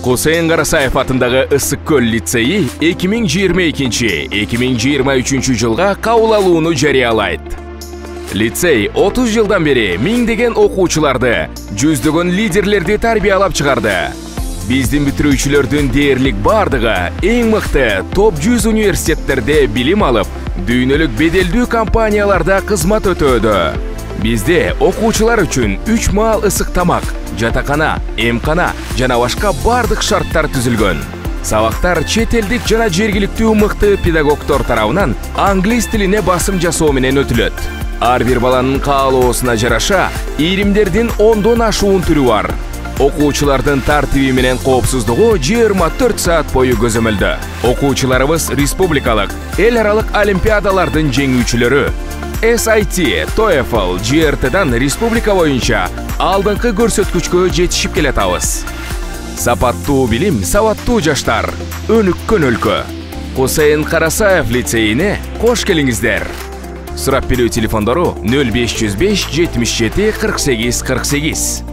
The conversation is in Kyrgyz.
Кусейн Карасаев атындагы Ысык көл лицейи 2022-2023 жылга кабыл алууну жарыялайт. Лицей 30 жылдан бери миңдеген окуучуларды, жүздөгөн лидерлерди тарбиялап чыгарды. Биздин бүтүрүүчүлөрдүн дээрлик бардыгы эң мыкты топ 100 университеттерде билим алып, дүйнөлүк беделдүү компанияларда кызмат өтөөдө. Бизде окуучулар үчүн 3 маал ысык тамак, жатакана, эмкана жана башка бардык шарттар түзүлгөн. Сабактар чет элдик жана жергиликтүү мыкты педагогдор тарабынан англис тилине басым жасоо менен өтүлөт. Ар бир баланын каалоосуна жараша, иримдердин 10дон ашуун түрү бар. Окуучулардын тартиби менен коопсуздугу 24 саат бою көзөмөлдө. Окуучуларыбыз республикалык, эл аралык олимпиадалардын жеңүүчүлөрү. SIT, TOEFL, GRT'дан республика боюнча алдыңкы көрсөткүчкө жетишип келатабыз. Сапаттуу билим, сабаттуу жаштар, өнүккөн өлкө. Кусейн Карасаев лицейине кош келиңиздер. Сурап берүү телефондору 0505 77 48 48.